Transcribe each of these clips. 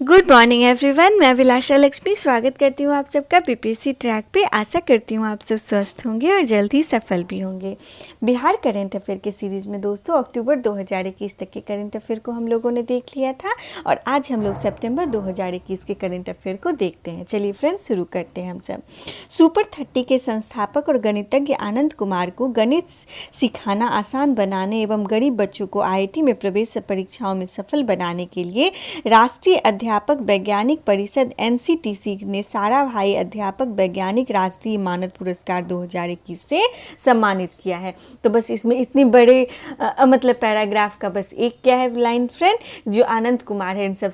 Good morning everyone, मैं विलासा लक्ष्मी स्वागत करती हूँ आप सबका बीपीएससी ट्रैक पे। आशा करती हूँ आप सब स्वस्थ होंगे और जल्द ही सफल भी होंगे। बिहार करंट अफेयर के सीरीज़ में दोस्तों अक्टूबर 2021 तक के करंट अफेयर को हम लोगों ने देख लिया था और आज हम लोग सितंबर 2021 के करंट अफेयर को देखते हैं। चलिए फ्रेंड्स, शुरू करते हैं हम सब। सुपर 30 के संस्थापक और गणितज्ञ आनंद कुमार को गणित सिखाना आसान बनाने एवं गरीब बच्चों को IIT में प्रवेश परीक्षाओं में सफल बनाने के लिए राष्ट्रीय अध्यापक वैज्ञानिक परिषद NCTC ने साराभाई अध्यापक वैज्ञानिक राष्ट्रीय मानद पुरस्कार 2021 से सम्मानित किया है। तो बस इसमें इतनी बड़े मतलब पैराग्राफ का बस एक क्या है लाइन फ्रेंड, जो आनंद कुमार है इनसे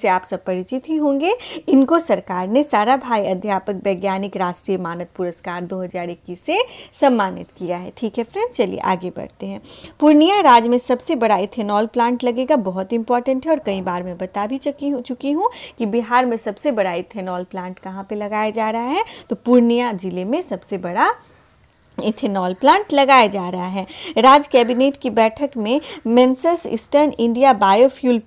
आप सब परिचित ही होंगे। इनको सरकार ने साराभाई अध्यापक वैज्ञानिक राष्ट्रीय मानद पुरस्कार 2021 से सम्मानित किया है। ठीक है फ्रेंड, चलिए आगे बढ़ते हैं। पूर्णिया राज्य में सबसे बड़ा इथेनॉल प्लांट लगेगा, बहुत इंपॉर्टेंट है और कई बार मैं बता भी चुकी हूँ कि बिहार में सबसे बड़ा इथेनॉल प्लांट कहाँ पे लगाया जा रहा है, तो पूर्णिया जिले में सबसे बड़ा इथेनॉल प्लांट लगाया जा रहा है। राज्य कैबिनेट की बैठक में Messrs eastern India biofuel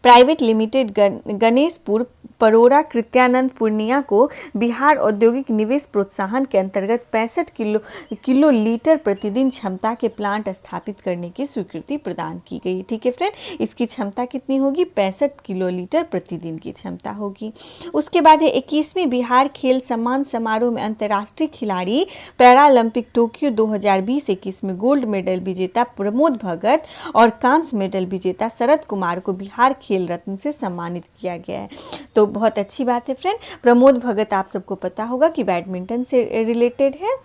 private limited Ganeshpur Parora Krityanand Purnia को बिहार औद्योगिक निवेश प्रोत्साहन के अंतर्गत 65 किलो लीटर प्रतिदिन क्षमता के प्लांट स्थापित करने की स्वीकृति प्रदान की गई। ठीक है फ्रेंड, इसकी क्षमता कितनी होगी? 65 किलो लीटर प्रतिदिन की क्षमता होगी। उसके बाद है 21वीं बिहार खेल सम्मान समारोह में अंतर्राष्ट्रीय खिलाड़ी पैरालंपिक टोक्यो 2020-21 में गोल्ड मेडल विजेता प्रमोद भगत और कांस्य मेडल विजेता शरद कुमार को बिहार खेल रत्न से सम्मानित किया गया है। तो बहुत अच्छी बात है फ्रेंड। प्रमोद भगत आप सबको पता होगा कि बैडमिंटन से रिलेटेड है,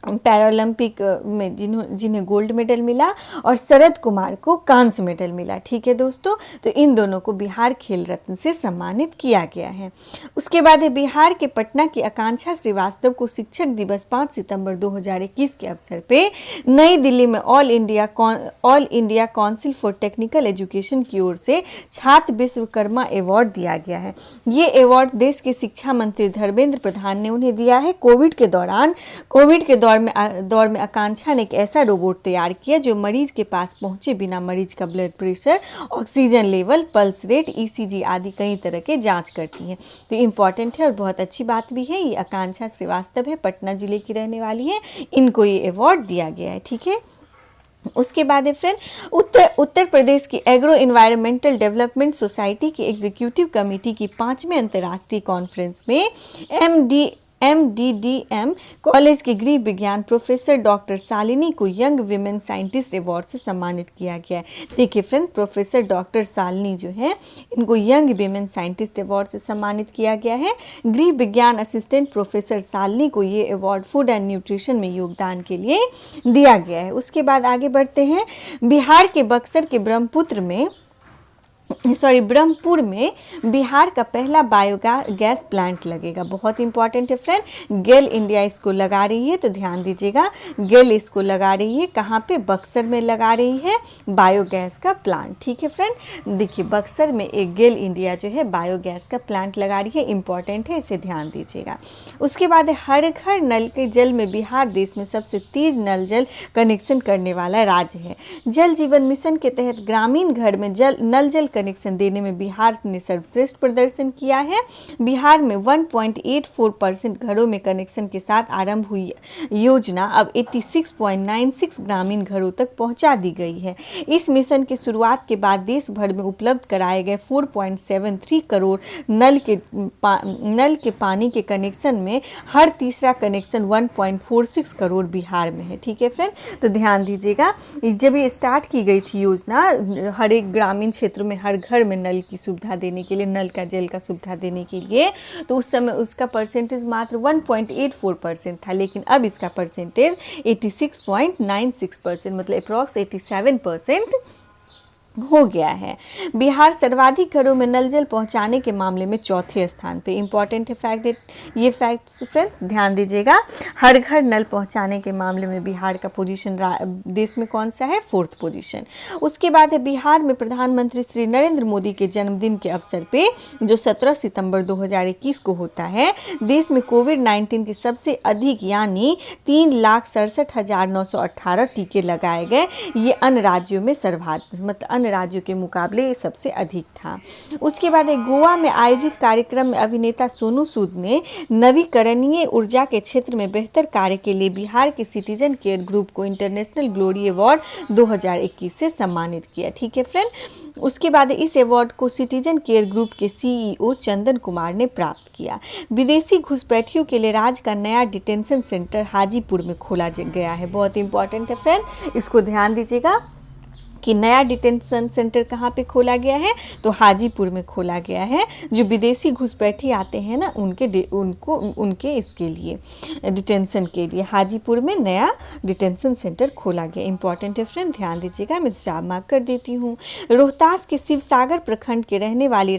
पैरालंपिक में जिन्हें गोल्ड मेडल मिला और शरद कुमार को कांस्य मेडल मिला। ठीक है दोस्तों, तो इन दोनों को बिहार खेल रत्न से सम्मानित किया गया है। उसके बाद है बिहार के पटना की आकांक्षा श्रीवास्तव को शिक्षक दिवस 5 सितंबर 2021 के अवसर पे नई दिल्ली में all India council for technical education की ओर से छात्र विश्वकर्मा अवार्ड दिया गया है। ये अवार्ड देश के शिक्षा मंत्री धर्मेंद्र प्रधान ने उन्हें दिया है। कोविड के दौर में आकांक्षा ने एक ऐसा रोबोट तैयार किया जो मरीज के पास पहुंचे बिना मरीज का blood pressure, oxygen level, pulse rate, ECG आदि कई तरह के जांच करती है। तो इम्पॉर्टेंट है और बहुत अच्छी बात भी है। ये आकांक्षा श्रीवास्तव है, पटना जिले की रहने वाली है, इनको ये अवार्ड दिया गया है। ठीक है, उसके बाद है फ्रेंड उत्तर प्रदेश की एग्रो एनवायरमेंटल डेवलपमेंट सोसाइटी की एग्जीक्यूटिव कमेटी की 5वें अंतर्राष्ट्रीय कॉन्फ्रेंस में MDDM कॉलेज के गृह विज्ञान प्रोफेसर डॉक्टर शालिनी को यंग विमेन साइंटिस्ट अवार्ड से सम्मानित किया गया है। देखिए फ्रेंड, प्रोफेसर डॉक्टर शालिनी जो है इनको यंग विमेन साइंटिस्ट अवार्ड से सम्मानित किया गया है। गृह विज्ञान असिस्टेंट प्रोफेसर शालिनी को ये अवार्ड फूड एंड न्यूट्रिशन में योगदान के लिए दिया गया है। उसके बाद आगे बढ़ते हैं। बिहार के बक्सर के ब्रह्मपुर में बिहार का पहला बायोगैस प्लांट लगेगा। बहुत इंपॉर्टेंट है फ्रेंड। गेल इंडिया इसको लगा रही है, तो ध्यान दीजिएगा, गेल इसको लगा रही है। कहाँ पे? बक्सर में लगा रही है बायोगैस का प्लांट। ठीक है फ्रेंड, देखिए बक्सर में एक गेल इंडिया जो है बायोगैस का प्लांट लगा रही है, इंपॉर्टेंट है, इसे ध्यान दीजिएगा। उसके बाद हर घर नल के जल में बिहार देश में सबसे तेज नल जल कनेक्शन करने वाला राज्य है। जल जीवन मिशन के तहत ग्रामीण घर में नल जल कनेक्शन देने में बिहार ने सर्वश्रेष्ठ प्रदर्शन किया है। बिहार में 1.84% घरों में कनेक्शन के साथ आरंभ हुई योजना अब 86.96 ग्रामीण घरों तक पहुंचा दी गई है। इस मिशन की शुरुआत के बाद देश भर में उपलब्ध कराए गए 4.73 करोड़ नल के पानी के कनेक्शन में हर तीसरा कनेक्शन 1.46 करोड़ बिहार में है। ठीक है फ्रेंड, तो ध्यान दीजिएगा, जब ये स्टार्ट की गई थी योजना हर एक ग्रामीण क्षेत्र में हर घर में नल की सुविधा देने के लिए, नल का जल का सुविधा देने के लिए, तो उस समय उसका परसेंटेज मात्र 1.84% था, लेकिन अब इसका परसेंटेज 86.96% मतलब अप्रॉक्स 87% हो गया है। बिहार सर्वाधिक घरों में नल जल पहुंचाने के मामले में चौथे स्थान पे। इंपॉर्टेंट है फैक्ट, ये फैक्ट फ्रेंड्स ध्यान दीजिएगा। हर घर नल पहुंचाने के मामले में बिहार का पोजीशन देश में कौन सा है? 4th position. उसके बाद है बिहार में प्रधानमंत्री श्री नरेंद्र मोदी के जन्मदिन के अवसर पे जो 17 सितंबर 2021 को होता है, देश में कोविड-19 के सबसे अधिक यानी 3,67,918 टीके लगाए गए। ये अन्य राज्यों में सर्वाधिक मतलब अन्य राज्यों के मुकाबले ये सबसे अधिक था। उसके बाद गोवा में आयोजित कार्यक्रम में अभिनेता सोनू सूद ने नवीकरणीय ऊर्जा के क्षेत्र में बेहतर कार्य के लिए बिहार के सिटीजन केयर ग्रुप को इंटरनेशनल ग्लोरी अवार्ड 2021 से सम्मानित किया। ठीक है फ्रेंड, उसके बाद इस अवार्ड को सिटीजन केयर ग्रुप के CEO चंदन कुमार ने प्राप्त किया। विदेशी घुसपैठियों के लिए राज्य का नया डिटेंशन सेंटर हाजीपुर में खोला गया है। बहुत इंपॉर्टेंट है फ्रेंड, इसको ध्यान दीजिएगा कि नया डिटेंशन सेंटर कहाँ पे खोला गया है, तो हाजीपुर में खोला गया है। जो विदेशी घुसपैठी आते हैं ना उनके इसके लिए डिटेंशन के लिए हाजीपुर में नया डिटेंशन सेंटर खोला गया। इंपॉर्टेंट है फ्रेंड, ध्यान दीजिएगा, मैं स्टार मार्क कर देती हूँ। रोहतास के शिवसागर प्रखंड के रहने वाली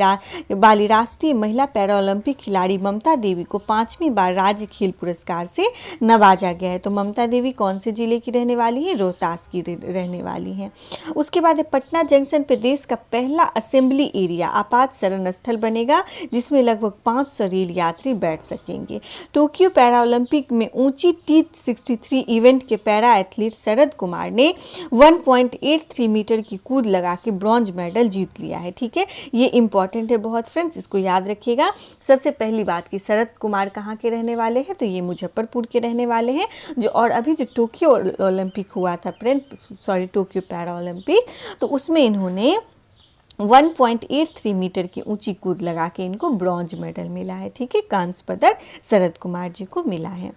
राष्ट्रीय महिला पैरा ओलंपिक खिलाड़ी ममता देवी को 5वीं बार राज्य खेल पुरस्कार से नवाजा गया है। तो ममता देवी कौन से जिले की रहने वाली है, रोहतास की रहने वाली हैं। उसके बाद पटना जंक्शन पे देश का पहला असेंबली एरिया आपात शरण स्थल बनेगा, जिसमें लगभग 500 रेल यात्री बैठ सकेंगे। टोक्यो पैरा ओलंपिक में ऊंची T63 इवेंट के पैरा एथलीट शरद कुमार ने 1.83 मीटर की कूद लगा के ब्रॉन्ज मेडल जीत लिया है। ठीक है, ये इंपॉर्टेंट है बहुत फ्रेंड्स, इसको याद रखिएगा। सबसे पहली बात कि शरद कुमार कहाँ के रहने वाले हैं, तो ये मुजफ्फरपुर के रहने वाले हैं। और अभी जो टोक्यो ओलंपिक हुआ था टोक्यो पैरा ओलंपिक, तो उसमें इन्होंने 1.83 मीटर की ऊंची कूद लगा के इनको ब्रॉन्ज मेडल मिला है। ठीक है, कांस्य पदक शरद कुमार जी को मिला है।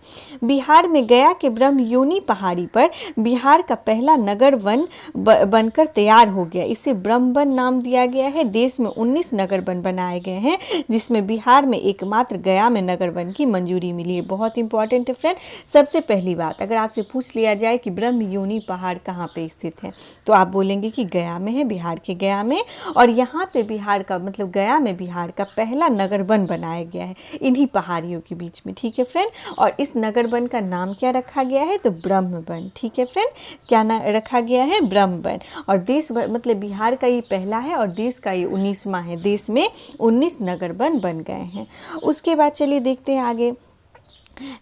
बिहार में गया के ब्रह्म योनी पहाड़ी पर बिहार का पहला नगर वन बनकर तैयार हो गया। इसे ब्रह्म वन नाम दिया गया है। देश में 19 नगर वन बनाए गए हैं, जिसमें बिहार में एकमात्र गया में नगर वन की मंजूरी मिली है। बहुत इंपॉर्टेंट है फ्रेंड। सबसे पहली बात, अगर आपसे पूछ लिया जाए कि ब्रह्म योनी पहाड़ कहाँ पे स्थित है, तो आप बोलेंगे कि गया में है, बिहार के गया में। और यहाँ पे बिहार का मतलब गया में बिहार का पहला नगर वन बनाया गया है इन्हीं पहाड़ियों के बीच में। ठीक है फ्रेंड, और इस नगर वन का नाम क्या रखा गया है, तो ब्रह्म वन। ठीक है फ्रेंड, क्या नाम रखा गया है, ब्रह्म वन। और देश भर मतलब बिहार का ये पहला है और देश का ये 19वां है। देश में 19 नगर वन बन गए हैं। उसके बाद चलिए देखते हैं आगे।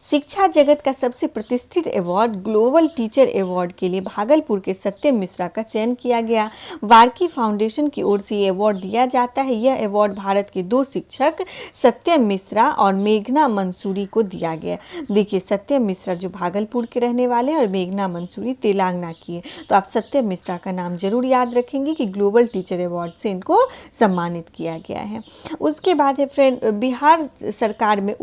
शिक्षा जगत का सबसे प्रतिष्ठित अवार्ड ग्लोबल टीचर अवार्ड के लिए भागलपुर के सत्यम मिश्रा का चयन किया गया। वार्की फाउंडेशन की ओर से ये अवार्ड दिया जाता है। यह अवार्ड भारत के 2 शिक्षक सत्यम मिश्रा और मेघना मंसूरी को दिया गया। देखिए, सत्यम मिश्रा जो भागलपुर के रहने वाले हैं और मेघना मंसूरी तेलंगाना की है। तो आप सत्यम मिश्रा का नाम जरूर याद रखेंगे कि ग्लोबल टीचर अवार्ड से इनको सम्मानित किया गया है। उसके बाद है फ्रेंड, बिहार सरकार में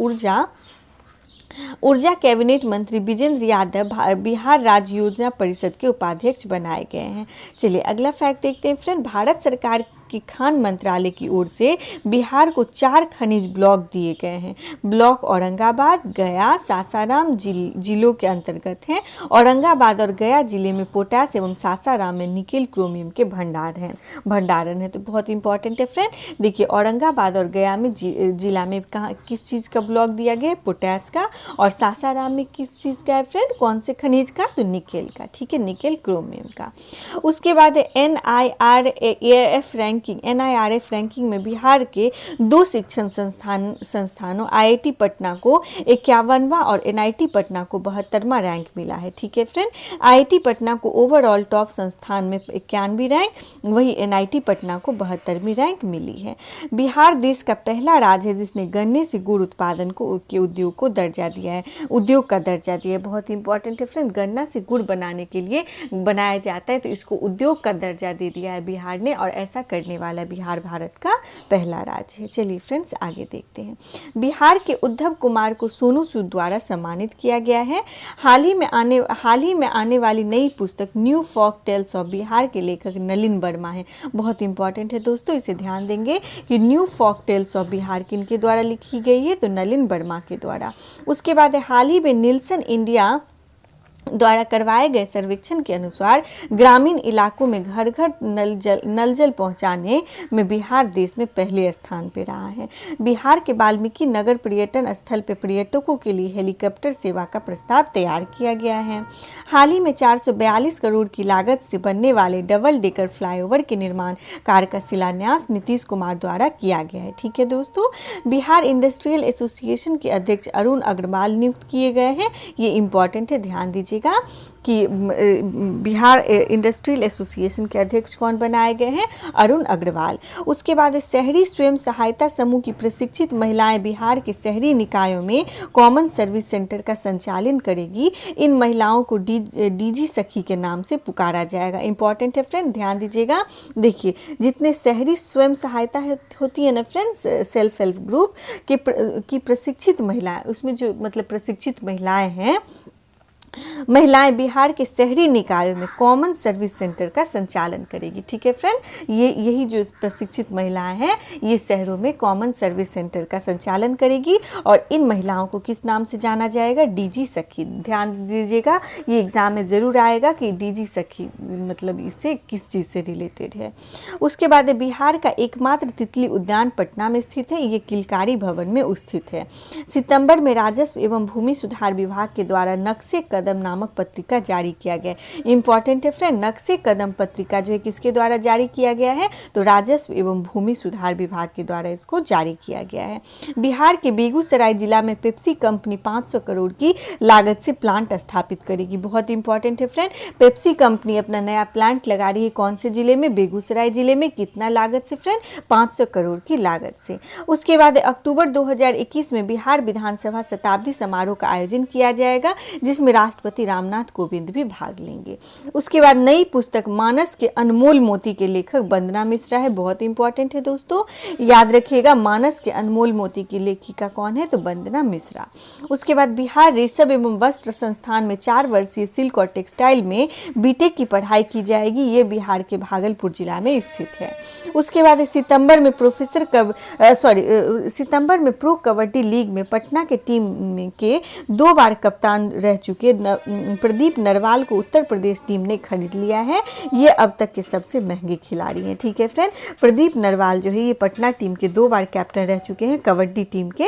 ऊर्जा कैबिनेट मंत्री विजेंद्र यादव बिहार राज्य योजना परिषद के उपाध्यक्ष बनाए गए हैं। चलिए अगला फैक्ट देखते हैं फ्रेंड। भारत सरकार कि खान मंत्रालय की ओर से बिहार को 4 खनिज ब्लॉक दिए गए हैं। ब्लॉक औरंगाबाद, गया, सासाराम जिलों के अंतर्गत हैं। औरंगाबाद और गया जिले में पोटास एवं सासाराम में निकेल क्रोमियम के भंडारण है। तो बहुत इंपॉर्टेंट है फ्रेंड। देखिए, औरंगाबाद और गया में जिला में कहाँ किस चीज़ का ब्लॉक दिया गया है, पोटास का। और सासाराम में किस चीज़ का है फ्रेंड, कौन से खनिज का, तो निकेल का। ठीक है, निकेल क्रोमियम का। उसके बाद NIRF रैंकिंग में बिहार के 2 शिक्षण संस्थानों IIT पटना को 51वां और NIT पटना को 72वां रैंक मिला है। ठीक है फ्रेंड, IIT पटना को ओवरऑल टॉप संस्थान में 91वीं रैंक, वही NIT पटना को 72वीं रैंक मिली है। बिहार देश का पहला राज्य है जिसने गन्ने से गुड़ उत्पादन के उद्योग का दर्जा दिया है। बहुत इंपॉर्टेंट है फ्रेंड, गन्ना से गुड़ बनाने के लिए बनाया जाता है, तो इसको उद्योग का दर्जा दे दिया है बिहार ने, और ऐसा करने वाला बिहार भारत का पहला राज्य है। चलिए फ्रेंड्स आगे देखते हैं। बिहार के उद्धव कुमार को सोनू सूद द्वारा सम्मानित किया गया है। हाल ही में आने वाली नई पुस्तक new folk tales of Bihar के लेखक नलिन वर्मा है। बहुत इंपॉर्टेंट है दोस्तों, इसे ध्यान देंगे कि new folk tales of Bihar किनके द्वारा लिखी गई है, तो नलिन वर्मा के द्वारा। उसके बाद हाल ही में निल्सन इंडिया द्वारा करवाए गए सर्वेक्षण के अनुसार ग्रामीण इलाकों में घर घर नल जल पहुंचाने में बिहार देश में पहले स्थान पर रहा है। बिहार के वाल्मीकि नगर पर्यटन स्थल पर पर्यटकों के लिए हेलीकॉप्टर सेवा का प्रस्ताव तैयार किया गया है। हाल ही में 442 करोड़ की लागत से बनने वाले डबल डेकर फ्लाईओवर के निर्माण कार्य का शिलान्यास नीतीश कुमार द्वारा किया गया है। ठीक है दोस्तों, बिहार इंडस्ट्रियल एसोसिएशन के अध्यक्ष अरुण अग्रवाल नियुक्त किए गए हैं। ये इंपॉर्टेंट है, ध्यान दीजिए। दीजिएगा कि बिहार इंडस्ट्रियल एसोसिएशन के अध्यक्ष कौन बनाए गए हैं, अरुण अग्रवाल। उसके बाद शहरी स्वयं सहायता समूह की प्रशिक्षित महिलाएं बिहार के शहरी निकायों में कॉमन सर्विस सेंटर का संचालन करेगी। इन महिलाओं को डीजी सखी के नाम से पुकारा जाएगा। इंपॉर्टेंट है फ्रेंड, ध्यान दीजिएगा। देखिए, जितने शहरी स्वयं सहायता होती है ना फ्रेंड्स, सेल्फ हेल्प ग्रुप की प्रशिक्षित महिलाएं, उसमें जो मतलब प्रशिक्षित महिलाएं हैं, महिलाएं बिहार के शहरी निकायों में कॉमन सर्विस सेंटर का संचालन करेगी। ठीक है फ्रेंड, यही जो प्रशिक्षित महिलाएं हैं ये शहरों में कॉमन सर्विस सेंटर का संचालन करेगी और इन महिलाओं को किस नाम से जाना जाएगा, डीजी सखी। ध्यान दीजिएगा, ये एग्जाम में ज़रूर आएगा कि डीजी सखी मतलब इससे किस चीज़ से रिलेटेड है। उसके बाद बिहार का एकमात्र तितली उद्यान पटना में स्थित है, ये किलकारी भवन में स्थित है। सितंबर में राजस्व एवं भूमि सुधार विभाग के द्वारा नक्शे कदम नामक पत्रिका जारी किया गया। इंपॉर्टेंट है फ्रेंड, नक्शे कदम पत्रिका जो है किसके द्वारा जारी किया गया है, तो राजस्व एवं भूमि सुधार विभाग के द्वारा इसको जारी किया गया है। बिहार के बेगूसराय जिला में पेप्सी कंपनी 500 करोड़ की लागत से प्लांट स्थापित करेगी। बहुत इंपॉर्टेंट है फ्रेंड, पेप्सी कंपनी अपना नया प्लांट लगा रही है कौन से जिले में, बेगूसराय जिले में। कितना लागत से फ्रेंड, 500 करोड़ की लागत से। उसके बाद अक्टूबर 2021 में बिहार विधानसभा शताब्दी समारोह का आयोजन किया जाएगा, जिसमें राष्ट्रपति रामनाथ कोविंद भी भाग लेंगे। उसके बाद नई पुस्तक मानस के अनमोल मोती के लेखक वंदना मिश्रा है। बहुत इंपॉर्टेंट है दोस्तों, याद रखिएगा, मानस के अनमोल मोती की लेखिका कौन है, तो वंदना मिश्रा। उसके बाद बिहार रेशम एवं वस्त्र संस्थान में 4 वर्षीय सिल्क और टेक्सटाइल में बीटेक की पढ़ाई की जाएगी। ये बिहार के भागलपुर जिला में स्थित है। उसके बाद सितंबर में सितंबर में प्रो कबड्डी लीग में पटना के टीम के 2 बार कप्तान रह चुके प्रदीप नरवाल को उत्तर प्रदेश टीम ने खरीद लिया है। ये अब तक के सबसे महंगे खिलाड़ी हैं। ठीक है फ्रेंड, प्रदीप नरवाल जो है ये पटना टीम के 2 बार कैप्टन रह चुके हैं कबड्डी टीम के।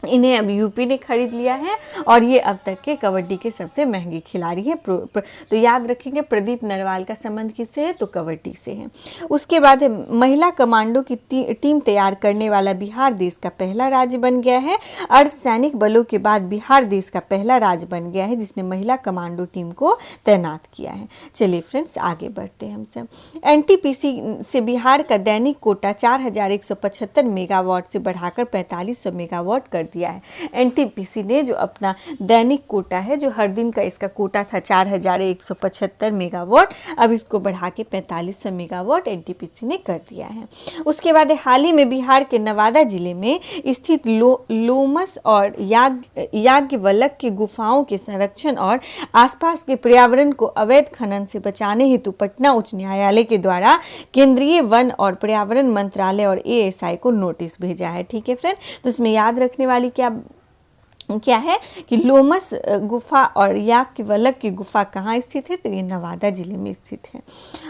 इन्हें अब यूपी ने खरीद लिया है और ये अब तक के कबड्डी के सबसे महंगे खिलाड़ी हैं। तो याद रखेंगे, प्रदीप नरवाल का संबंध किससे है, तो कबड्डी से है। उसके बाद महिला कमांडो की टीम तैयार करने वाला बिहार देश का पहला राज्य बन गया है। अर्धसैनिक बलों के बाद बिहार देश का पहला राज्य बन गया है जिसने महिला कमांडो टीम को तैनात किया है। चलिए फ्रेंड्स, आगे बढ़ते हैं हम सब। एनटीपीसी से बिहार का दैनिक कोटा 4175 मेगावाट से बढ़ाकर 4500 मेगावाट कर दिया है। एनटीपीसी ने जो अपना दैनिक कोटा है, जो हर दिन का इसका कोटा था 4175 मेगावाट, अब इसको बढ़ा के 4500 मेगावाट एनटीपीसी ने कर दिया है। उसके बाद हाल ही में बिहार के नवादा जिले में स्थित लोमस और याज्ञवल्क्य की गुफाओं के संरक्षण और आसपास के पर्यावरण को अवैध खनन से बचाने हेतु पटना उच्च न्यायालय के द्वारा केंद्रीय वन और पर्यावरण मंत्रालय और एएसआई को नोटिस भेजा है। ठीक है फ्रेंड, तो इसमें याद रखने वाली क्या है कि लोमस गुफा और याज्ञवल्क्य की गुफा कहाँ स्थित है, तो ये नवादा जिले में स्थित है।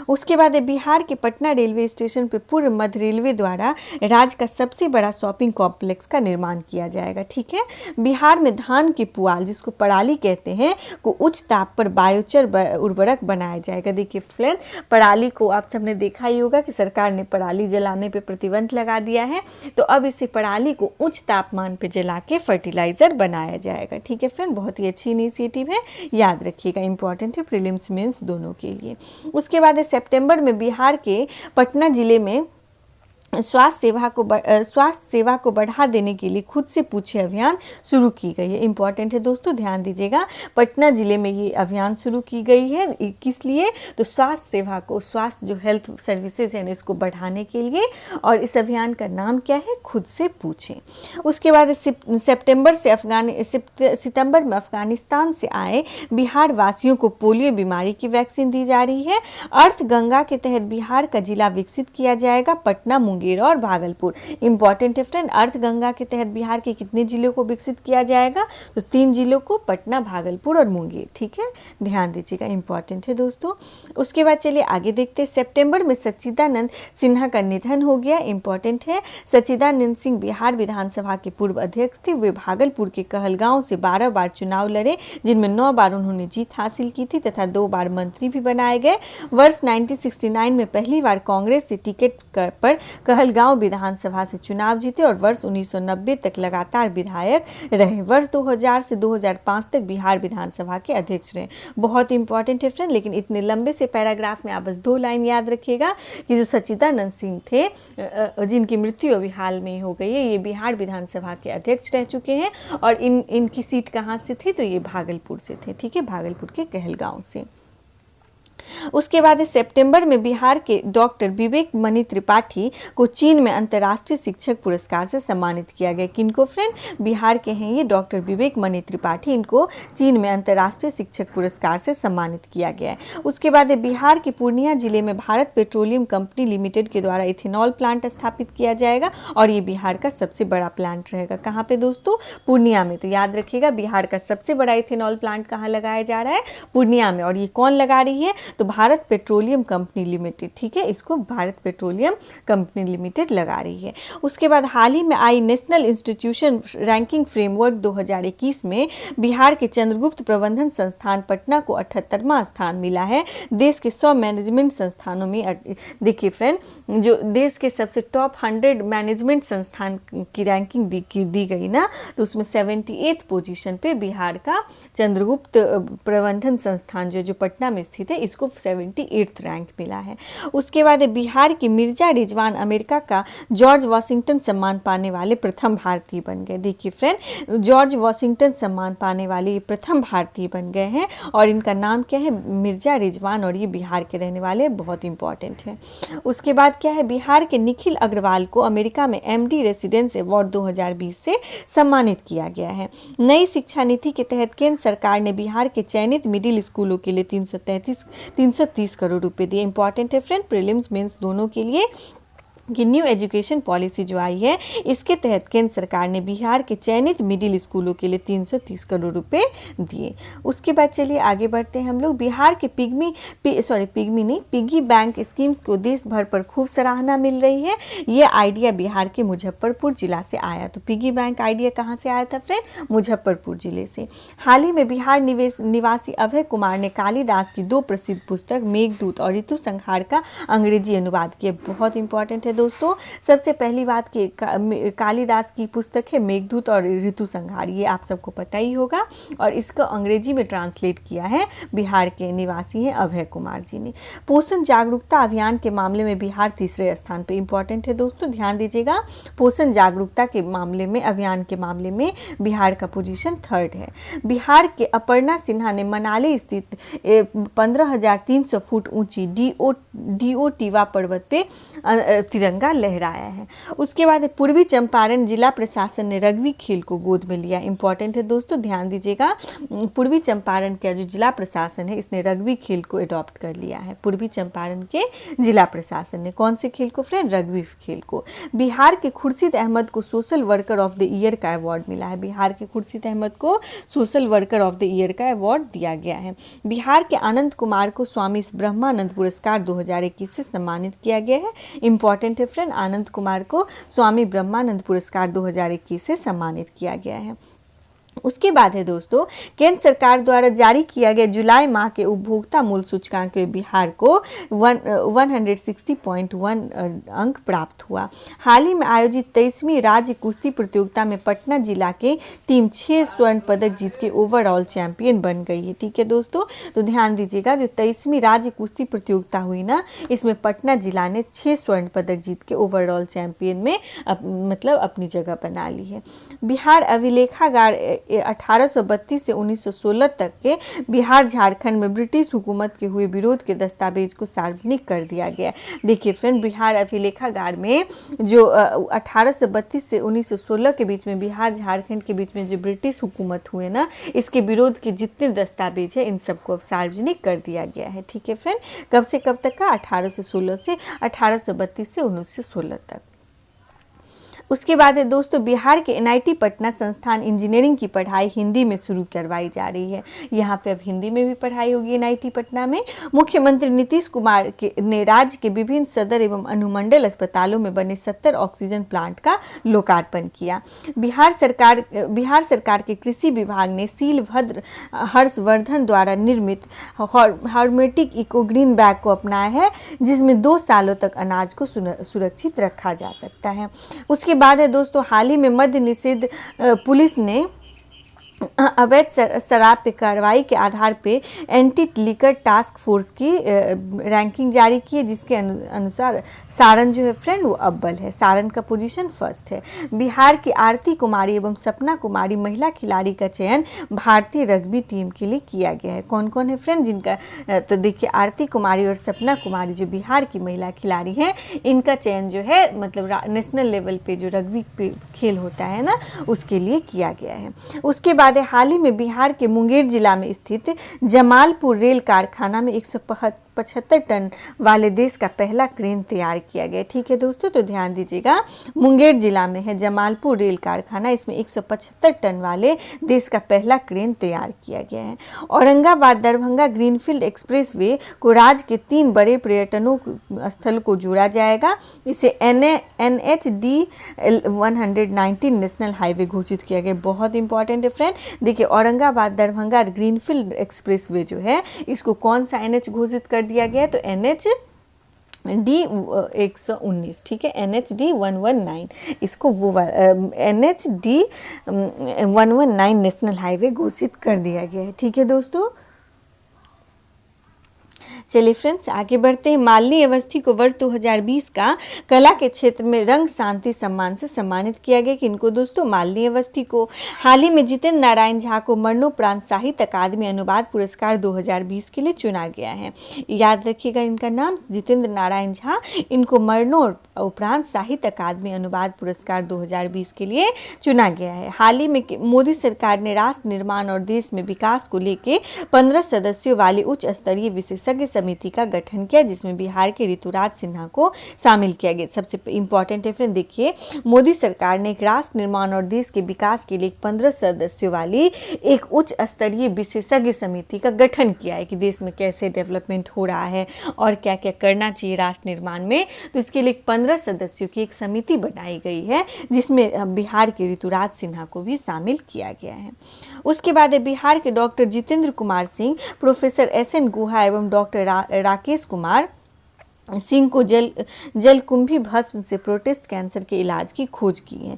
उसके बाद बिहार के पटना रेलवे स्टेशन पर पूर्व मध्य रेलवे द्वारा राज्य का सबसे बड़ा शॉपिंग कॉम्प्लेक्स का निर्माण किया जाएगा। ठीक है, बिहार में धान की पुआल, जिसको पराली कहते हैं, को उच्च ताप पर बायोचर उर्वरक बनाया जाएगा। देखिए फ्रेंड, पराली को आप सबने देखा ही होगा कि सरकार ने पराली जलाने पर प्रतिबंध लगा दिया है, तो अब इसे पराली को उच्च तापमान पर जला के फर्टिलाइजर बनाया जाएगा। ठीक है फ्रेंड, बहुत ही अच्छी इनिशिएटिव है, याद रखिएगा, इंपॉर्टेंट है प्रीलिम्स मेंस दोनों के लिए। उसके बाद सितंबर में बिहार के पटना जिले में स्वास्थ्य सेवा को बढ़ा देने के लिए खुद से पूछे अभियान शुरू की गई है। इंपॉर्टेंट है दोस्तों, ध्यान दीजिएगा, पटना जिले में ये अभियान शुरू की गई है। किस लिए, तो स्वास्थ्य सेवा को, स्वास्थ्य जो हेल्थ सर्विसेज है इसको बढ़ाने के लिए, और इस अभियान का नाम क्या है, खुद से पूछें। उसके बाद सितंबर में अफगानिस्तान से आए बिहार वासियों को पोलियो बीमारी की वैक्सीन दी जा रही है। अर्थ गंगा के तहत बिहार का जिला विकसित किया जाएगा, पटना, मुंगेर और भागलपुर। इंपॉर्टेंट है फ्रेंड, अर्थ गंगा के तहत बिहार के कितने जिलों को विकसित किया जाएगा, तो 3 जिलों को, पटना, भागलपुर और मुंगेर। ठीक है, ध्यान दीजिएगा, इंपॉर्टेंट है दोस्तों। उसके बाद चलिए आगे देखते हैं। सितंबर में सच्चिदानंद सिन्हा का निधन हो गया। इंपॉर्टेंट है, सच्चिदानंद सिंह बिहार विधानसभा के पूर्व अध्यक्ष थे। वे भागलपुर के कहलगांव से 12 बार चुनाव लड़े, जिनमें 9 बार उन्होंने जीत हासिल की थी तथा 2 बार मंत्री भी बनाए गए। वर्ष 1969 में पहली बार कांग्रेस से टिकट पर कहलगांव विधानसभा से चुनाव जीते और वर्ष 1990 तक लगातार विधायक रहे। वर्ष 2000 से 2005 तक बिहार विधानसभा के अध्यक्ष रहे। बहुत इंपॉर्टेंट है फ्रेंड, लेकिन इतने लंबे से पैराग्राफ में आप बस 2 लाइन याद रखिएगा कि जो सच्चिदानंद सिंह थे, जिनकी मृत्यु अभी हाल में ही हो गई है, ये बिहार विधानसभा के अध्यक्ष रह चुके हैं। और इनकी सीट कहाँ से थी, तो ये भागलपुर से थे, ठीक है, भागलपुर के कहलगांव से। उसके बाद सितंबर में बिहार के डॉक्टर विवेक मणि त्रिपाठी को चीन में अंतर्राष्ट्रीय शिक्षक पुरस्कार से सम्मानित किया गया। किनको फ्रेंड, बिहार के हैं ये डॉक्टर विवेक मणि त्रिपाठी, इनको चीन में अंतर्राष्ट्रीय शिक्षक पुरस्कार से सम्मानित किया गया है। उसके बाद बिहार के पूर्णिया जिले में भारत पेट्रोलियम कंपनी लिमिटेड के द्वारा इथेनॉल प्लांट स्थापित किया जाएगा और ये बिहार का सबसे बड़ा प्लांट रहेगा। कहाँ पे दोस्तों, पूर्णिया में। तो याद रखिएगा बिहार का सबसे बड़ा इथेनॉल प्लांट कहाँ लगाया जा रहा है, पूर्णिया में। और ये कौन लगा रही है, तो भारत पेट्रोलियम कंपनी लिमिटेड, ठीक है, इसको भारत पेट्रोलियम कंपनी लिमिटेड लगा रही है। उसके बाद हाल ही में आई नेशनल इंस्टीट्यूशन रैंकिंग फ्रेमवर्क 2021 में बिहार के चंद्रगुप्त प्रबंधन संस्थान पटना को 78वां स्थान मिला है। देश के 100 मैनेजमेंट संस्थानों में, देखिए फ्रेंड, जो देश के सबसे टॉप 100 मैनेजमेंट संस्थान की रैंकिंग दी गई ना, तो उसमें 78th पोजीशन पे बिहार का चंद्रगुप्त प्रबंधन संस्थान जो पटना में स्थित है, इसको 78th रैंक मिला है। उसके बाद बिहार की मिर्जा रिजवान अमेरिका का जॉर्ज वाशिंगटन सम्मान पाने वाले प्रथम भारतीय बन गए। देखिए फ्रेंड, जॉर्ज वाशिंगटन सम्मान पाने वाले ये प्रथम भारतीय बन गए हैं और इनका नाम क्या है, मिर्जा रिजवान, और ये बिहार के रहने वाले, बहुत इंपॉर्टेंट है। उसके बाद क्या है, बिहार के निखिल अग्रवाल को अमेरिका में MD रेसिडेंस अवार्ड 2020 से सम्मानित किया गया है। नई शिक्षा नीति के तहत केंद्र सरकार ने बिहार के चयनित मिडिल स्कूलों के लिए 330 करोड़ रुपए दिए। इंपॉर्टेंट है फ्रेंड, प्रीलिम्स मेंस दोनों के लिए, कि न्यू एजुकेशन पॉलिसी जो आई है, इसके तहत केंद्र सरकार ने बिहार के चयनित मिडिल स्कूलों के लिए 330 करोड़ रुपए दिए। उसके बाद चलिए आगे बढ़ते हैं हम लोग। बिहार के पिग्गी बैंक स्कीम को देश भर पर खूब सराहना मिल रही है। ये आइडिया बिहार के मुजफ्फरपुर जिला से आया। तो पिग्गी बैंक आइडिया कहाँ से आया था फ्रेंड, मुजफ्फरपुर जिले से। हाल ही में बिहार निवासी अभय कुमार ने कालिदास की 2 प्रसिद्ध पुस्तक मेघदूत और ऋतु संहार का अंग्रेजी अनुवाद किया। बहुत इंपॉर्टेंट है दोस्तों। सबसे पहली बात कि कालिदास की पुस्तक है मेघदूत और ऋतु संहार, ये आप सबको पता ही होगा, और इसको अंग्रेजी में ट्रांसलेट किया है बिहार के निवासी हैं अभय कुमार जी ने। पोषण जागरूकता अभियान के मामले में बिहार 3रे स्थान पे। इंपॉर्टेंट है दोस्तों, ध्यान दीजिएगा। पोषण जागरूकता के मामले में, अभियान के मामले में बिहार का पोजीशन 3rd है। बिहार के अपर्णा सिन्हा ने मनाली स्थित 15,300 फुट ऊंची डीओ-टीवा पर्वत पे तिरंगा लहराया है। उसके बाद पूर्वी चंपारण जिला प्रशासन ने रग्बी खेल को गोद में लिया। इंपॉर्टेंट है दोस्तों, ध्यान दीजिएगा। पूर्वी चंपारण का जो जिला प्रशासन है, इसने रग्बी खेल को अडॉप्ट कर लिया है। पूर्वी चंपारण के जिला प्रशासन ने कौन से खेल को फ्रेंड, रग्बी खेल को। बिहार के खुर्शीद अहमद को social worker of the year का अवार्ड मिला है। बिहार के खुर्शीद अहमद को social worker of the year का अवार्ड दिया गया है। बिहार के आनंद कुमार को स्वामी ब्रह्मानंद पुरस्कार 2021 से सम्मानित किया गया है। इंपॉर्टेंट है फ्रेंड, आनंद कुमार को स्वामी ब्रह्मानंद पुरस्कार 2021 से सम्मानित किया गया है। उसके बाद है दोस्तों, केंद्र सरकार द्वारा जारी किया गया जुलाई माह के उपभोक्ता मूल्य सूचकांक में बिहार को 160.1 अंक प्राप्त हुआ। हाल ही में आयोजित 23वीं राज्य कुश्ती प्रतियोगिता में पटना जिला के टीम 6 स्वर्ण पदक जीत के ओवरऑल चैंपियन बन गई है। ठीक है दोस्तों, तो ध्यान दीजिएगा, जो 23वीं राज्य कुश्ती प्रतियोगिता हुई ना, इसमें पटना जिला ने 6 स्वर्ण पदक जीत के ओवरऑल चैंपियन में मतलब अपनी जगह बना ली है। बिहार अभिलेखागार 1832 से 1916 तक के बिहार झारखंड में ब्रिटिश हुकूमत के हुए विरोध के दस्तावेज को सार्वजनिक कर दिया गया। देखिए फ्रेंड, बिहार अभिलेखागार में जो 1832 से 1916 के बीच में बिहार झारखंड के बीच में जो ब्रिटिश हुकूमत हुए ना, इसके विरोध के जितने दस्तावेज है, इन सबको अब सार्वजनिक कर दिया गया है। ठीक है फ्रेंड, कब से कब तक का, 1816 से 1832 से 1916 तक। उसके बाद है दोस्तों बिहार के एनआईटी पटना संस्थान इंजीनियरिंग की पढ़ाई हिंदी में शुरू करवाई जा रही है। यहाँ पे अब हिंदी में भी पढ़ाई होगी एनआईटी पटना में। मुख्यमंत्री नीतीश कुमार ने राज्य के विभिन्न सदर एवं अनुमंडल अस्पतालों में बने 70 ऑक्सीजन प्लांट का लोकार्पण किया। बिहार सरकार के कृषि विभाग ने सीलभद्र हर्षवर्धन द्वारा निर्मित हर्मेटिक इको ग्रीन बैग को अपनाया है, जिसमें 2 सालों तक अनाज को सुरक्षित रखा जा सकता है। उसके बाद है दोस्तों हाल ही में मद्य निषेध पुलिस ने अवैध शराब पे कार्रवाई के आधार पे एंटी लिकर टास्क फोर्स की रैंकिंग जारी की है, जिसके अनुसार सारण जो है फ्रेंड वो अव्वल है। सारण का पोजीशन फर्स्ट है। बिहार की आरती कुमारी एवं सपना कुमारी महिला खिलाड़ी का चयन भारतीय रग्बी टीम के लिए किया गया है। कौन कौन है फ्रेंड जिनका, तो देखिए आरती कुमारी और सपना कुमारी जो बिहार की महिला खिलाड़ी हैं, इनका चयन जो है मतलब नेशनल लेवल पे जो रग्बी खेल होता है ना, उसके लिए किया गया है। उसके बाद हाल ही में बिहार के मुंगेर जिला में स्थित जमालपुर रेल कारखाना में 175 टन वाले देश का पहला क्रेन तैयार किया गया। ठीक है दोस्तों, तो ध्यान दीजिएगा, मुंगेर जिला में है जमालपुर रेल कारखाना, इसमें 175 टन वाले देश का पहला क्रेन तैयार किया गया है। औरंगाबाद दरभंगा ग्रीनफील्ड एक्सप्रेसवे को राज्य के 3 बड़े पर्यटनों स्थल को जोड़ा जाएगा। इसे NHD 119 नेशनल हाईवे घोषित किया गया। बहुत इंपॉर्टेंट है फ्रेंड। देखिए औरंगाबाद दरभंगा ग्रीनफील्ड एक्सप्रेसवे जो है, इसको कौन सा NH घोषित कर दिया गया, तो NHD 119, ठीक है, NHD 119, इसको वो NHD 119 नेशनल हाईवे घोषित कर दिया गया है। ठीक है दोस्तों, चलिए फ्रेंड्स आगे बढ़ते हैं। मालिनी अवस्थी को वर्ष 2020 का कला के क्षेत्र में रंग शांति सम्मान से सम्मानित किया गया। किनको दोस्तों, मालिनी अवस्थी को। हाल ही में जितेंद्र नारायण झा को मरणोपरांत साहित्य अकादमी अनुवाद पुरस्कार 2020 के लिए चुना गया है। याद रखिएगा इनका नाम जितेंद्र नारायण झा, इनको मरणोपरांत साहित्य अकादमी अनुवाद पुरस्कार 2020 के लिए चुना गया है। हाल ही में मोदी सरकार ने राष्ट्र निर्माण और देश में विकास को लेकर 15 सदस्यों वाली उच्च स्तरीय विशेषज्ञ समिति का गठन किया, जिसमें बिहार के ऋतुराज सिन्हा को शामिल किया गया। सबसे इंपॉर्टेंट है फ्रेंड, देखिए मोदी सरकार ने एक राष्ट्र निर्माण और देश के विकास के लिए 15 सदस्यों वाली एक उच्च स्तरीय विशेषज्ञ समिति का गठन किया है कि देश में कैसे डेवलपमेंट हो रहा है और क्या क्या करना चाहिए राष्ट्र निर्माण में। तो इसके लिए 15 सदस्यों की एक समिति बनाई गई है, जिसमें बिहार के ऋतुराज सिन्हा को भी शामिल किया गया है। उसके बाद बिहार के doctor Jitendra Kumar Singh, professor SN गुहा एवं डॉक्टर राकेश कुमार सिंह को जलकुंभी भस्म से प्रोस्टेट कैंसर के इलाज की खोज की है।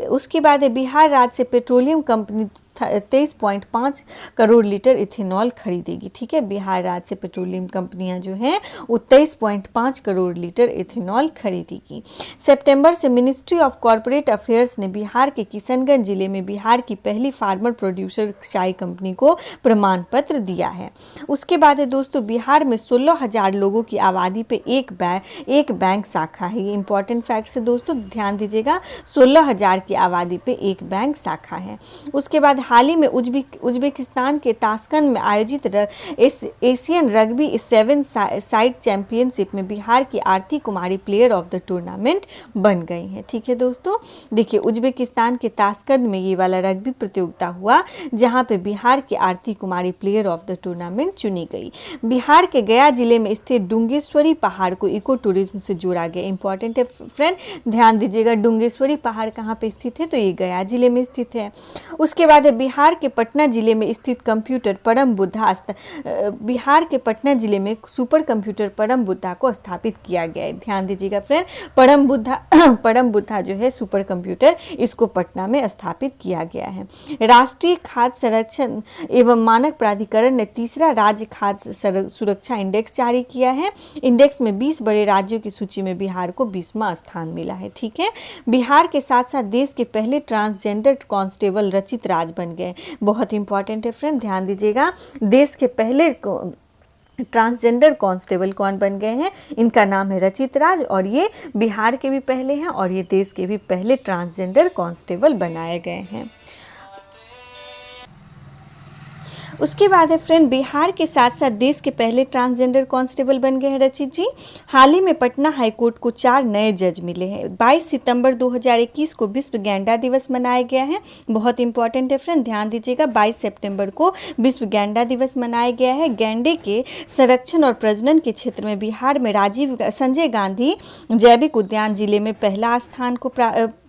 उसके बाद बिहार राज्य से petroleum company 23.5 crore litre ethanol खरीदेगी। ठीक है, बिहार राज्य से पेट्रोलियम कंपनियां जो हैं वो 23.5 करोड़ लीटर इथेनॉल खरीदेगी। सितंबर से मिनिस्ट्री ऑफ कॉरपोरेट अफेयर्स ने बिहार के किशनगंज जिले में बिहार की पहली फार्मर प्रोड्यूसर चाय कंपनी को प्रमाण पत्र दिया है। उसके बाद है दोस्तों बिहार में 16,000 लोगों की आबादी पे एक बैंक शाखा है। ये इंपॉर्टेंट फैक्ट्स है दोस्तों, ध्यान दीजिएगा, 16,000 की आबादी पे एक बैंक शाखा है। उसके बाद हाल ही में उज्बेकिस्तान के ताशकंद में आयोजित एशियन रग्बी 7 साइड चैंपियनशिप में बिहार की Aarti Kumari player of the tournament बन गई हैं। ठीक है दोस्तों, देखिए उज्बेकिस्तान के ताशकंद में ये वाला रग्बी प्रतियोगिता हुआ, जहां पे बिहार की Aarti Kumari player of the tournament चुनी गई। बिहार के गया जिले में स्थित डुंगेश्वरी पहाड़ को इको टूरिज्म से जोड़ा गया। इंपॉर्टेंट है फ्रेंड, ध्यान दीजिएगा, डुंगेश्वरी पहाड़ कहाँ पे स्थित है, तो ये गया जिले में स्थित है। उसके बाद बिहार के पटना जिले में स्थित कंप्यूटर परम बुद्धा, बिहार के पटना जिले में सुपर कंप्यूटर परम बुद्धा को स्थापित किया गया है। ध्यान दीजिएगा फ्रेंड, परम बुद्धा जो है सुपर कंप्यूटर, इसको पटना में स्थापित किया गया है। राष्ट्रीय खाद्य संरक्षण एवं मानक प्राधिकरण ने तीसरा राज्य खाद्य सुरक्षा इंडेक्स जारी किया है। इंडेक्स में 20 बड़े राज्यों की सूची में बिहार को 20वां स्थान मिला है। ठीक है, बिहार के साथ साथ देश के पहले ट्रांसजेंडर कांस्टेबल रचित राज बन गए। बहुत इंपॉर्टेंट है फ्रेंड, ध्यान दीजिएगा, देश के पहले ट्रांसजेंडर कांस्टेबल कौन बन गए हैं, इनका नाम है रचित राज, और ये बिहार के भी पहले हैं और ये देश के भी पहले ट्रांसजेंडर कांस्टेबल बनाए गए हैं। उसके बाद है फ्रेंड, बिहार के साथ साथ देश के पहले ट्रांसजेंडर कांस्टेबल बन गए हैं रचित जी। हाल ही में पटना हाईकोर्ट को 4 नए जज मिले हैं। 22 सितंबर 2021 को विश्व गैंडा दिवस मनाया गया है। बहुत इंपॉर्टेंट है फ्रेंड, ध्यान दीजिएगा, 22 सितंबर को विश्व गैंडा दिवस मनाया गया है। गैंडे के संरक्षण और प्रजनन के क्षेत्र में बिहार में संजय गांधी जैविक उद्यान जिले में पहला स्थान को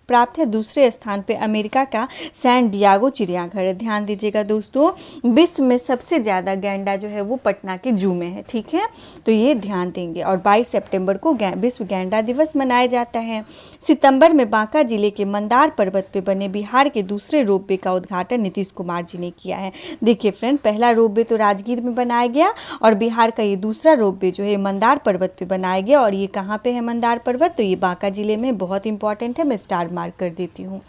प्राप्त है। दूसरे स्थान पे अमेरिका का सैन डियागो चिड़ियाघर है। ध्यान दीजिएगा दोस्तों, विश्व में सबसे ज़्यादा गैंडा जो है वो पटना के जू में है, ठीक है, तो ये ध्यान देंगे। और 22 सितंबर को विश्व गैंडा दिवस मनाया जाता है। सितंबर में बांका जिले के मंदार पर्वत पे बने बिहार के दूसरे रोपवे का उद्घाटन नीतीश कुमार जी ने किया है। देखिए फ्रेंड, पहला रोपवे तो राजगीर में बनाया गया और बिहार का ये दूसरा रोपवे जो है मंदार पर्वत पे बनाया गया। और ये कहाँ पे है मंदार पर्वत, तो ये बांका जिले में, बहुत इंपॉर्टेंट है, मैं स्टार मार्क कर देती हूँ।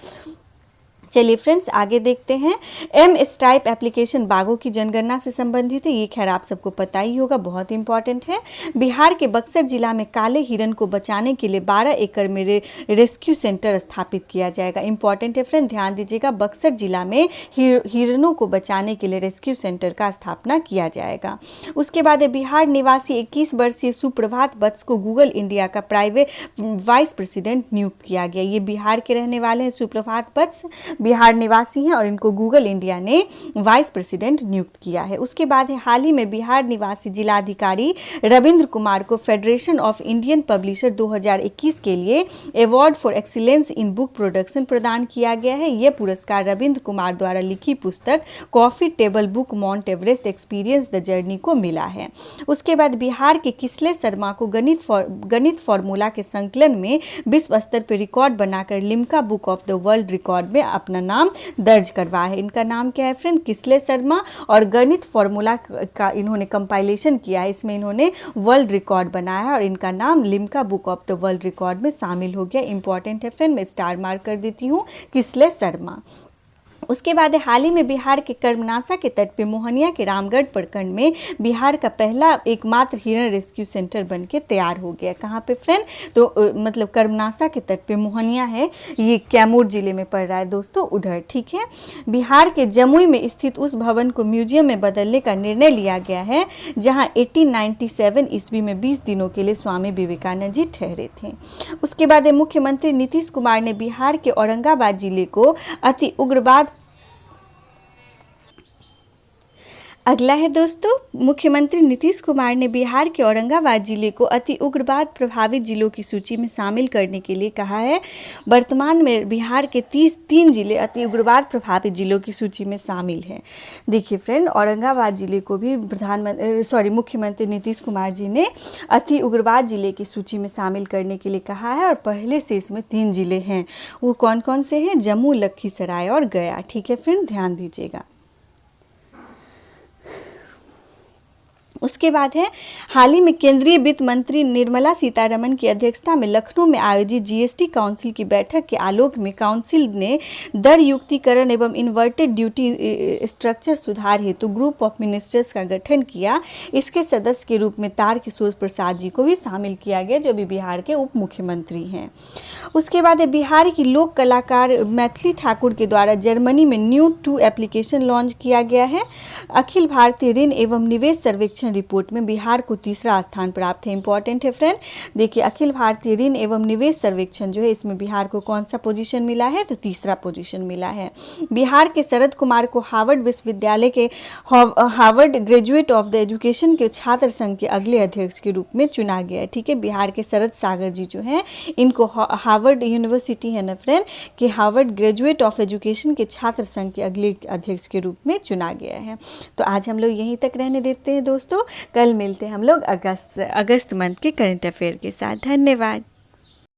चलिए फ्रेंड्स, आगे देखते हैं। एम स्ट्राइप एप्लीकेशन बाघों की जनगणना से संबंधित है। ये खैर आप सबको पता ही होगा, बहुत इंपॉर्टेंट है। बिहार के बक्सर जिला में काले हिरन को बचाने के लिए 12 एकड़ में रेस्क्यू सेंटर स्थापित किया जाएगा। इंपॉर्टेंट है फ्रेंड, ध्यान दीजिएगा, बक्सर जिला में हिरनों को बचाने के लिए रेस्क्यू सेंटर का स्थापना किया जाएगा। उसके बाद बिहार निवासी 21 वर्षीय सुप्रभात वत्स को गूगल इंडिया का प्राइवेट वाइस प्रेसिडेंट नियुक्त किया गया। ये बिहार के रहने वाले हैं, सुप्रभात वत्स बिहार निवासी हैं और इनको गूगल इंडिया ने वाइस प्रेसिडेंट नियुक्त किया है। उसके बाद है, हाल ही में बिहार निवासी जिलाधिकारी रविंद्र कुमार को फेडरेशन ऑफ इंडियन पब्लिशर 2021 के लिए award for excellence in book production प्रदान किया गया है। यह पुरस्कार रविंद्र कुमार द्वारा लिखी पुस्तक coffee table book mount Everest experience the journey को मिला है। उसके बाद बिहार के किसले शर्मा को गणित फॉर्मूला के संकलन में विश्व स्तर पर रिकॉर्ड बनाकर Limca book of the world record में अपना नाम दर्ज करवाया है। इनका नाम क्या है फ्रेंड, किसले शर्मा, और गणित फॉर्मूला का इन्होंने कंपाइलेशन किया है, इसमें इन्होंने वर्ल्ड रिकॉर्ड बनाया है और इनका नाम Limca book of the world record में शामिल हो गया। इंपॉर्टेंट है फ्रेंड, मैं स्टार मार्क कर देती हूँ, किसले शर्मा। उसके बाद हाल ही में बिहार के कर्मनासा के तट पे मोहनिया के रामगढ़ प्रखंड में बिहार का पहला एकमात्र हिरण रेस्क्यू सेंटर बनके तैयार हो गया। कहाँ पे फ्रेंड, तो मतलब कर्मनासा के तट पे मोहनिया है, ये कैमूर जिले में पड़ रहा है दोस्तों, उधर, ठीक है। बिहार के जमुई में स्थित उस भवन को म्यूजियम में बदलने का निर्णय लिया गया है जहाँ 1897 ईस्वी में 20 दिनों के लिए स्वामी विवेकानंद जी ठहरे थे। उसके बाद मुख्यमंत्री नीतीश कुमार ने बिहार के औरंगाबाद जिले को अति उग्रवाद, अगला है दोस्तों, मुख्यमंत्री नीतीश कुमार ने बिहार के औरंगाबाद जिले को अति उग्रवाद प्रभावित जिलों की सूची में शामिल करने के लिए कहा है। वर्तमान में बिहार के 3 जिले अति उग्रवाद प्रभावित जिलों की सूची में शामिल हैं। देखिए फ्रेंड, औरंगाबाद जिले को भी मुख्यमंत्री नीतीश कुमार जी ने अति उग्रवाद जिले की सूची में शामिल करने के लिए कहा है और पहले से इसमें 3 जिले हैं। वो कौन कौन से हैं, जम्मू, लखीसराय और गया, ठीक है फ्रेंड, ध्यान दीजिएगा। उसके बाद है, हाल ही में केंद्रीय वित्त मंत्री निर्मला सीतारमण की अध्यक्षता में लखनऊ में आयोजित जीएसटी काउंसिल की बैठक के आलोक में काउंसिल ने दर युक्तिकरण एवं इन्वर्टेड ड्यूटी स्ट्रक्चर सुधार हेतु ग्रुप ऑफ मिनिस्टर्स का गठन किया। इसके सदस्य के रूप में तारकिशोर प्रसाद जी को भी शामिल किया गया, जो भी बिहार के उप मुख्यमंत्री हैं। उसके बाद बिहार की लोक कलाकार मैथिली ठाकुर के द्वारा जर्मनी में न्यू 2 एप्लीकेशन लॉन्च किया गया है। अखिल भारतीय ऋण एवं निवेश सर्वेक्षण रिपोर्ट में बिहार को 3रा स्थान प्राप्त है। इंपॉर्टेंट है फ्रेंड, देखिए अखिल भारतीय ऋण एवं निवेश सर्वेक्षण जो है, इसमें बिहार को कौन सा पोजीशन मिला है, तो 3रा पोजीशन मिला है। बिहार के शरद कुमार को हार्वर्ड विश्वविद्यालय के Harvard graduate of the education के छात्र संघ के अगले अध्यक्ष के रूप में चुना गया है, ठीक है। बिहार के शरद सागर जी जो हैं, इनको हार्वर्ड यूनिवर्सिटी है ना फ्रेंड, कि हार्वर्ड ग्रेजुएट ऑफ एजुकेशन के छात्र संघ के अगले अध्यक्ष के रूप में चुना गया है। तो आज हम लोग यहीं तक रहने देते हैं दोस्तों, कल मिलते हैं हम लोग अगस्त मंथ के करंट अफेयर के साथ। धन्यवाद।